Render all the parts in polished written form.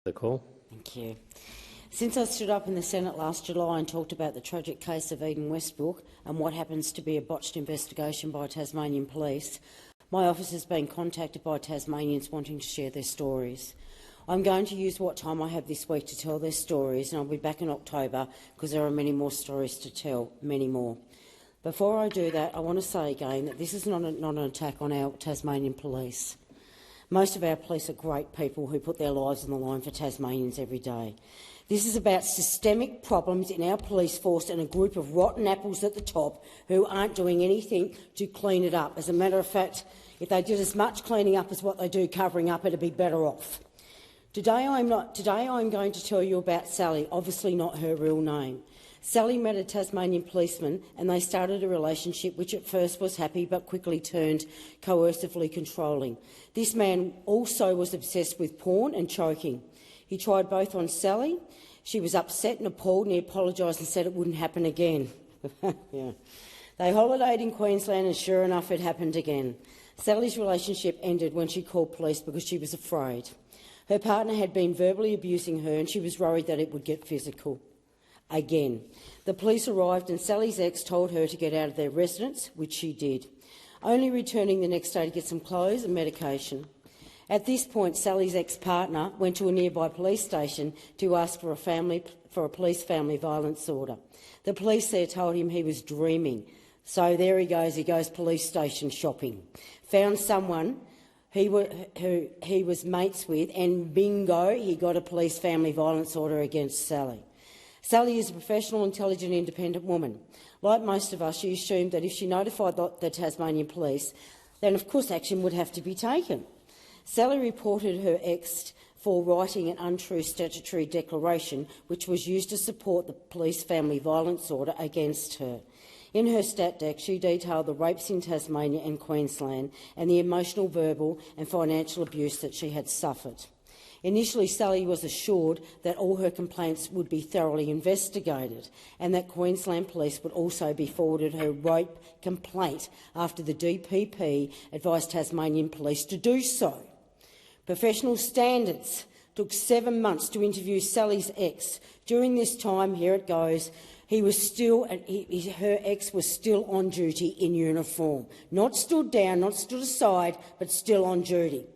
The call. Thank you. Since I stood up in the Senate last July and talked about the tragic case of Eden Westbrook and what happens to be a botched investigation by Tasmanian Police, my office has been contacted by Tasmanians wanting to share their stories. I'm going to use what time I have this week to tell their stories, and I'll be back in October because there are many more stories to tell, many more. Before I do that, I want to say again that this is not an attack on our Tasmanian Police. Most of our police are great people who put their lives on the line for Tasmanians every day. This is about systemic problems in our police force and a group of rotten apples at the top who aren't doing anything to clean it up. As a matter of fact, if they did as much cleaning up as what they do covering up, it'd be better off. Today I'm going to tell you about Sally, obviously not her real name. Sally met a Tasmanian policeman and they started a relationship which at first was happy but quickly turned coercively controlling. This man also was obsessed with porn and choking. He tried both on Sally. She was upset and appalled and he apologised and said it wouldn't happen again. Yeah. They holidayed in Queensland and sure enough it happened again. Sally's relationship ended when she called police because she was afraid. Her partner had been verbally abusing her and she was worried that it would get physical. Again. The police arrived and Sally's ex told her to get out of their residence, which she did, only returning the next day to get some clothes and medication. At this point, Sally's ex-partner went to a nearby police station to ask for a police family violence order. The police there told him he was dreaming. So there he goes police station shopping. Found someone who he was mates with and bingo, he got a police family violence order against Sally. Sally is a professional, intelligent, independent woman. Like most of us, she assumed that if she notified the Tasmanian Police, then of course action would have to be taken. Sally reported her ex for writing an untrue statutory declaration which was used to support the police family violence order against her. In her stat deck, she detailed the rapes in Tasmania and Queensland and the emotional, verbal and financial abuse that she had suffered. Initially, Sally was assured that all her complaints would be thoroughly investigated and that Queensland Police would also be forwarded her rape complaint after the DPP advised Tasmanian Police to do so. Professional Standards took 7 months to interview Sally's ex. During this time, here it goes, her ex was still on duty in uniform. Not stood down, not stood aside, but still on duty.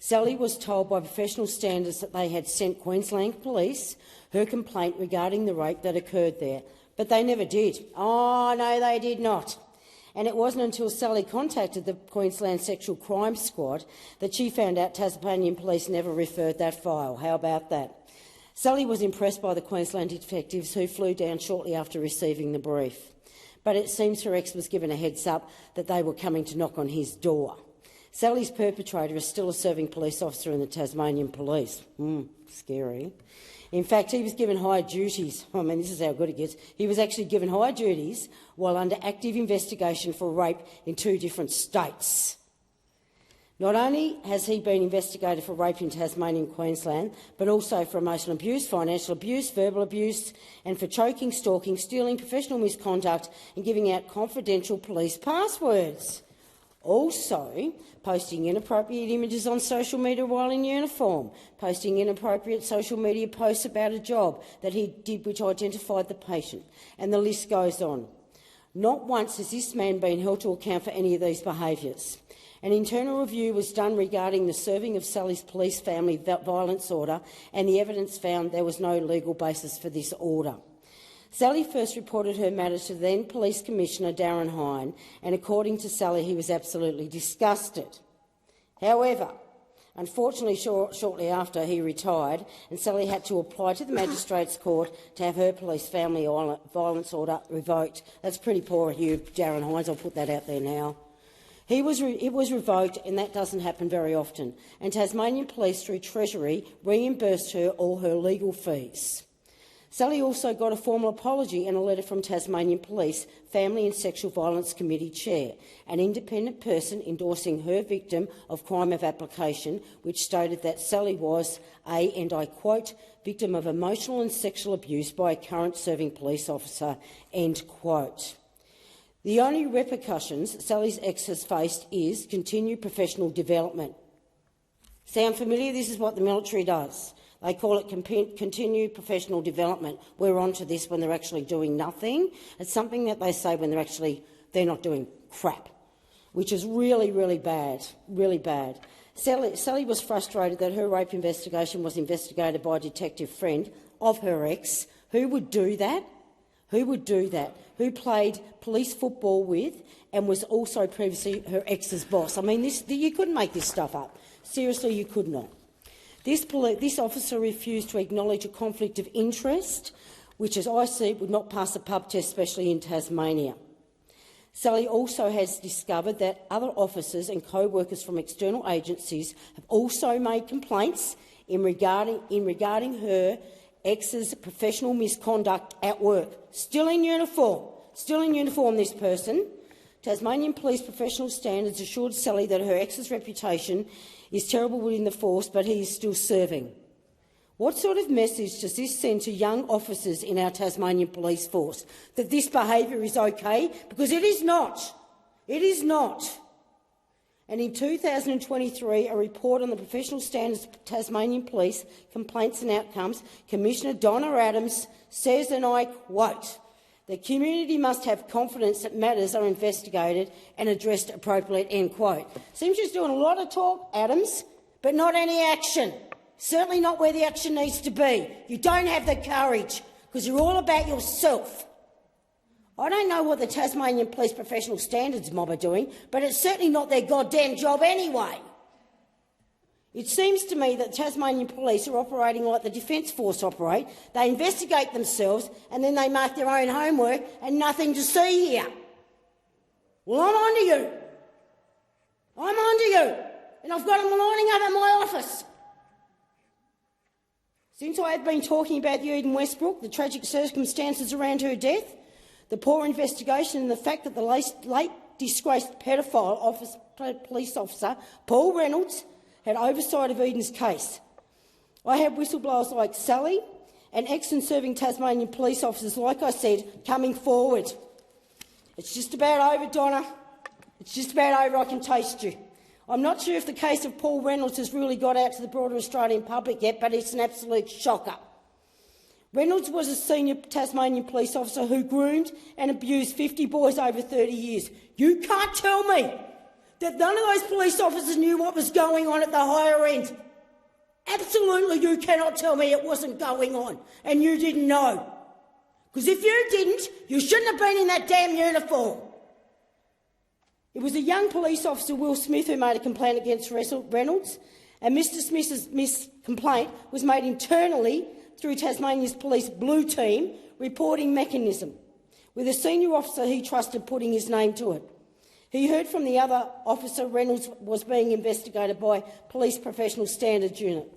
Sally was told by Professional Standards that they had sent Queensland Police her complaint regarding the rape that occurred there, but they never did. Oh, no, they did not. And it wasn't until Sally contacted the Queensland Sexual Crime Squad that she found out Tasmanian Police never referred that file. How about that? Sally was impressed by the Queensland detectives who flew down shortly after receiving the brief. But it seems her ex was given a heads up that they were coming to knock on his door. Sally's perpetrator is still a serving police officer in the Tasmanian Police. Scary. In fact, he was given higher duties. I mean, this is how good it gets. He was actually given higher duties while under active investigation for rape in 2 different states. Not only has he been investigated for rape in Tasmania and Queensland, but also for emotional abuse, financial abuse, verbal abuse, and for choking, stalking, stealing, professional misconduct and giving out confidential police passwords. Also, posting inappropriate images on social media while in uniform, posting inappropriate social media posts about a job that he did which identified the patient, and the list goes on. Not once has this man been held to account for any of these behaviours. An internal review was done regarding the serving of Sally's police family violence order, and the evidence found there was no legal basis for this order. Sally first reported her matter to then Police Commissioner Darren Hine, and according to Sally, he was absolutely disgusted. However, unfortunately, shortly after he retired, and Sally had to apply to the Magistrates Court to have her police family violence order revoked. That's pretty poor of you, Darren Hines. I'll put that out there now. It was revoked, and that doesn't happen very often, and Tasmanian Police, through Treasury, reimbursed her all her legal fees. Sally also got a formal apology and a letter from Tasmanian Police Family and Sexual Violence Committee Chair, an independent person endorsing her victim of crime of application, which stated that Sally was a, and I quote, victim of emotional and sexual abuse by a current serving police officer, end quote. The only repercussions Sally's ex has faced is continued professional development. Sound familiar? This is what the military does. They call it continued professional development. We're onto this when they're actually doing nothing. It's something that they say when they're not doing crap, which is really, really bad, really bad. Sally was frustrated that her rape investigation was investigated by a detective friend of her ex. Who would do that? Who would do that? Who played police football with and was also previously her ex's boss? I mean, you couldn't make this stuff up. Seriously, you could not. This officer refused to acknowledge a conflict of interest, which, as I see, would not pass a pub test, especially in Tasmania. Sally also has discovered that other officers and co-workers from external agencies have also made complaints regarding her ex's professional misconduct at work. Still in uniform, this person. Tasmanian Police professional standards assured Sally that her ex's reputation is terrible within the force, but he is still serving. What sort of message does this send to young officers in our Tasmanian Police Force? That this behaviour is okay? Because it is not. It is not. And in 2023, a report on the professional standards of Tasmanian Police complaints and outcomes, Commissioner Donna Adams says, and I quote, "The community must have confidence that matters are investigated and addressed appropriately," end quote. Seems she's doing a lot of talk, Adams, but not any action. Certainly not where the action needs to be. You don't have the courage because you're all about yourself. I don't know what the Tasmanian Police professional standards mob are doing, but it's certainly not their goddamn job anyway. It seems to me that Tasmanian Police are operating like the Defence Force operate. They investigate themselves and then they make their own homework and nothing to see here. Well, I'm onto you. I'm onto you. And I've got them lining up at my office. Since I have been talking about the Eden Westbrook, the tragic circumstances around her death, the poor investigation and the fact that the late disgraced paedophile police officer, Paul Reynolds, had oversight of Eden's case. I have whistleblowers like Sally and ex and serving Tasmanian police officers, like I said, coming forward. It's just about over, Donna. It's just about over, I can taste you. I'm not sure if the case of Paul Reynolds has really got out to the broader Australian public yet, but it's an absolute shocker. Reynolds was a senior Tasmanian police officer who groomed and abused 50 boys over 30 years. You can't tell me that none of those police officers knew what was going on at the higher end. Absolutely, you cannot tell me it wasn't going on and you didn't know. Because if you didn't, you shouldn't have been in that damn uniform. It was a young police officer, Will Smith, who made a complaint against Reynolds, and Mr Smith's complaint was made internally through Tasmania's police blue team reporting mechanism, with a senior officer he trusted putting his name to it. He heard from the other officer Reynolds was being investigated by Police Professional Standards Unit.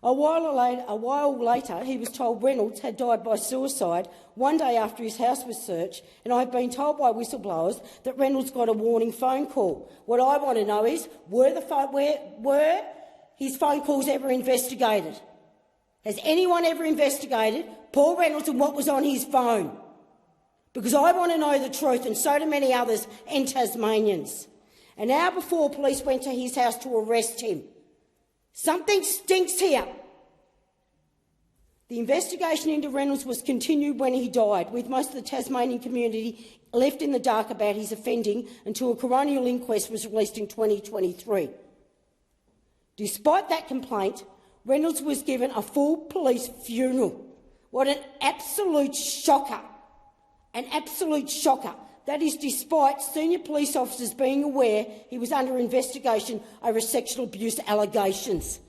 A while later, he was told Reynolds had died by suicide one day after his house was searched, and I have been told by whistleblowers that Reynolds got a warning phone call. What I want to know is, were his phone calls ever investigated? Has anyone ever investigated Paul Reynolds and what was on his phone? Because I want to know the truth, and so do many others and Tasmanians. An hour before police went to his house to arrest him. Something stinks here. The investigation into Reynolds was continued when he died, with most of the Tasmanian community left in the dark about his offending until a coronial inquest was released in 2023. Despite that complaint, Reynolds was given a full police funeral. What an absolute shocker. An absolute shocker. That is despite senior police officers being aware he was under investigation over sexual abuse allegations.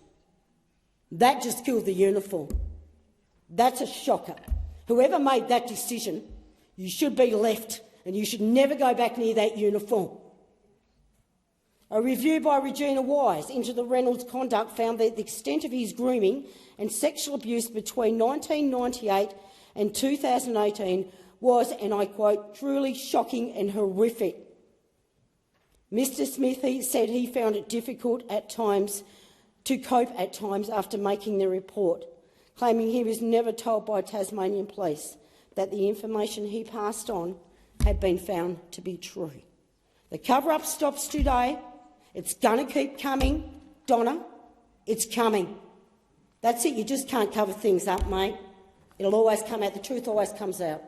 That just killed the uniform. That's a shocker. Whoever made that decision, you should be left and you should never go back near that uniform. A review by Regina Wise into the Reynolds conduct found that the extent of his grooming and sexual abuse between 1998 and 2018 was, and I quote, truly shocking and horrific. Mr Smith said he found it difficult at times to cope after making the report, claiming he was never told by Tasmanian Police that the information he passed on had been found to be true. The cover-up stops today. It's going to keep coming, Donna. It's coming. That's it. You just can't cover things up, mate. It'll always come out. The truth always comes out.